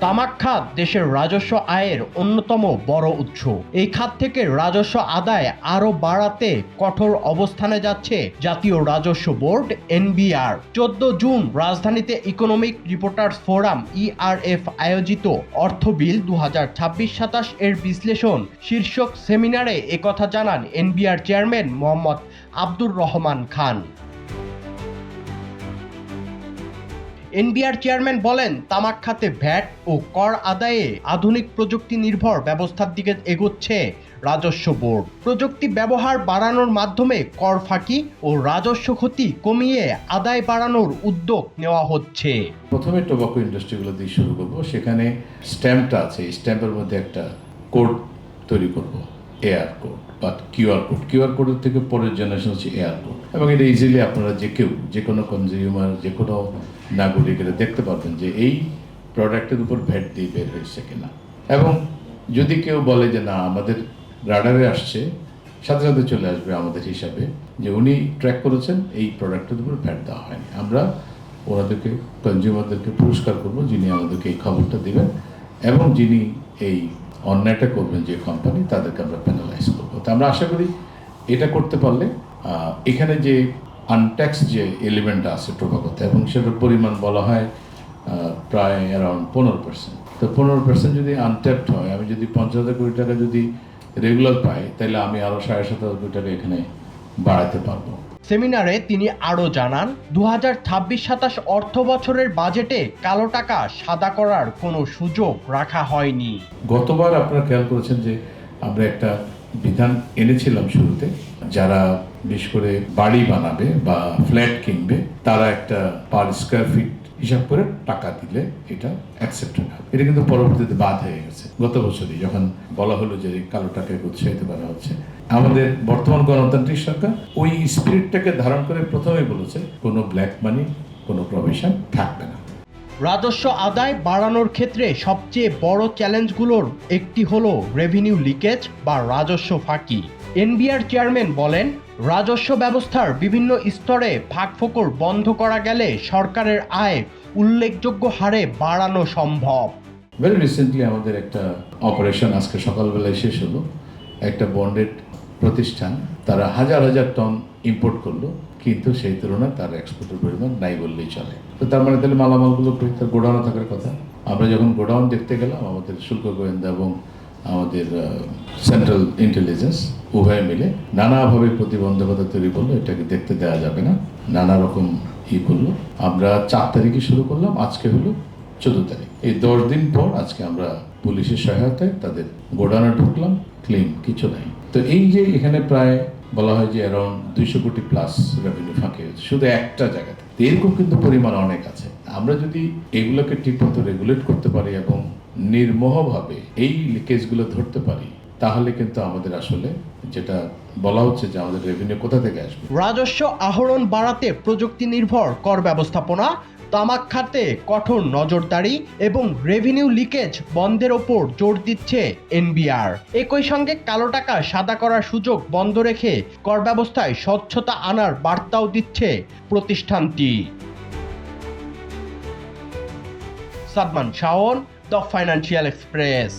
তামাক খাত দেশের রাজস্ব আয়ের অন্যতম বড় উৎস। এই খাত থেকে রাজস্ব আদায় আরও বাড়াতে কঠোর অবস্থানে যাচ্ছে জাতীয় রাজস্ব বোর্ড এনবিআর। 14 জুন রাজধানীতে ইকোনমিক রিপোর্টার্স ফোরাম ইআরএফ আয়োজিত অর্থ বিল 2026-27 এর বিশ্লেষণ শীর্ষক সেমিনারে একথা জানান NBR chairman Mohammad Abdur Rahman Khan. NBR chairman বলেন, তামাক খাতে ভ্যাট ও কর আদায়ে আধুনিক প্রযুক্তি নির্ভর ব্যবস্থার দিকে এগোচ্ছে রাজস্ব বোর্ড। প্রযুক্তি ব্যবহার বাড়ানোর মাধ্যমে কর ফাঁকি ও রাজস্ব ক্ষতি কমিয়ে আদায় বাড়ানোর উদ্যোগ নেওয়া হচ্ছে। প্রথমে টোবাকো ইন্ডাস্ট্রিগুলো দিয়ে শুরু করবো। সেখানে স্ট্যাম্পটা আছে, এই স্ট্যাম্পের মধ্যে একটা কোড তৈরি করব, এআর কোড বা কিউআর কোডের থেকে পরের জেনারেশন হচ্ছে এআর কোড, এবং এটা ইজিলি আপনারা যে কোনো কনজিউমার, যে কোনো নাগরিক এটা দেখতে পারবেন যে এই প্রোডাক্টের উপর ভ্যাট দিয়ে বের হয়েছে কিনা। এবং যদি কেউ বলে যে না আমাদের রাডারে আসছে, সাথে সাথে চলে আসবে আমাদের হিসাবে যে উনি ট্র্যাক করেছেন, এই প্রোডাক্টের উপর ভ্যাট দেওয়া হয়নি। আমরা ওনাদেরকে, কনজিউমারদেরকে পুরস্কার করবো যিনি আমাদেরকে এই খবরটা দিবেন, এবং যিনি এই অন্যায়টা করবেন যে কোম্পানি, তাদেরকে আমরা পেনালাইজ করবো। তো আমরা আশা করি এটা করতে পারলে এখানে যে আনট্যাক্স যে এলিমেন্টটা আছে টোবাকোতে, এবং সেটার পরিমাণ বলা হয় প্রায় অ্যারাউন্ড 15%। তো 15% যদি আনট্যাপড হয়, আমি যদি 50,000 কোটি টাকা যদি রেগুলার পাই, তাহলে আমি আরও 7,500 কোটি টাকা এখানে বাড়াতে পারবো। সেমিনারে তিনি আরও জানান, 2026-27 অর্থ বছরের বাজেটে কালো টাকা সাদা করার কোনো সুযোগ রাখা হয়নি। গতবার আপনারা খেয়াল করেছেন যে আমরা একটা বিধান এনেছিলাম শুরুতে, যারা বিশেষ করে বাড়ি বানাবে বা ফ্ল্যাট কিনবে তারা একটা পার স্কোয়ার ফিট হিসাব করে টাকা দিলে এটা অ্যাকসেপ্টেড হবে। এটা কিন্তু পরবর্তীতে বাদ হয়ে গেছে গত বছরই, যখন বলা হলো যে কালো টাকাকে উৎসাহিত করা হচ্ছে। আমাদের বর্তমান গণতান্ত্রিক সরকার ওই স্পিরিটটাকে ধারণ করে প্রথমেই বলেছে কোনো ব্ল্যাক মানি, কোনো প্রভিশন থাকবে না। রাজস্ব আদায় বাড়ানোর ক্ষেত্রে সবচেয়ে বড় চ্যালেঞ্জগুলোর একটি হলো রেভিনিউ লিকেজ বা রাজস্ব ফাঁকি। এনবিআর চেয়ারম্যান বলেন, রাজস্ব ব্যবস্থার বিভিন্ন স্তরে ফাঁকফোকর বন্ধ করা গেলে সরকারের আয় উল্লেখযোগ্য হারে বাড়ানো সম্ভব। ভেরি রিসেন্টলি আমাদের একটা অপারেশন আজকে সকালবেলায় শেষ হলো। একটা বন্ডেড প্রতিষ্ঠান, তারা হাজার হাজার টন ইম্পোর্ট করলো, কিন্তু সেই তুলনায় তার এক্সপোর্টের পরিমাণ নাই বললেই চলে। তো তার মানে তাহলে মালামালগুলো তার গোডাউনে থাকার কথা। আমরা যখন গোডাউন দেখতে গেলাম, আমাদের শুল্ক গোয়েন্দা এবং আমাদের সেন্ট্রাল ইন্টেলিজেন্স উভয় মিলে নানাভাবে প্রতিবন্ধকতা তৈরি করলো, এটাকে দেখতে দেওয়া যাবে না, নানা রকম করলো। আমরা 4 তারিখে শুরু করলাম, আজকে হলো 14 তারিখ। এই 10 দিন পর আজকে আমরা পুলিশের সহায়তায় তাদের গোডাউনে ঢুকলাম, ক্লিন, কিছু নাই। তো এই যে এখানে প্রায় বলা হয় যে অ্যারাউন্ড 200 কোটি প্লাস রেভিনিউ ফাঁকি হয়েছে শুধু একটা জায়গাতে। এরকম কিন্তু পরিমাণ অনেক আছে। আমরা যদি এগুলোকে ঠিকমতো রেগুলেট করতে পারি এবং নির্মোহভাবে এই লিকেজগুলো ধরতে পারি, তাহলে কিন্তু আমাদের আসলে যেটা বলা হচ্ছে যে আমাদের রেভিনিউ কোথা থেকে আসবে। রাজস্ব আহরণ বাড়াতে প্রযুক্তি নির্ভর কর ব্যবস্থাপনা, তামাক খাতে কঠোর নজরদারি এবং রেভিনিউ লিকেজ বন্ধের ওপর জোর দিচ্ছে এনবিআর। একই সঙ্গে কালো টাকা সাদা করার সুযোগ বন্ধ রেখে কর ব্যবস্থায় স্বচ্ছতা আনার বার্তাও দিচ্ছে প্রতিষ্ঠানটি। Sadman Shaon, the financial express.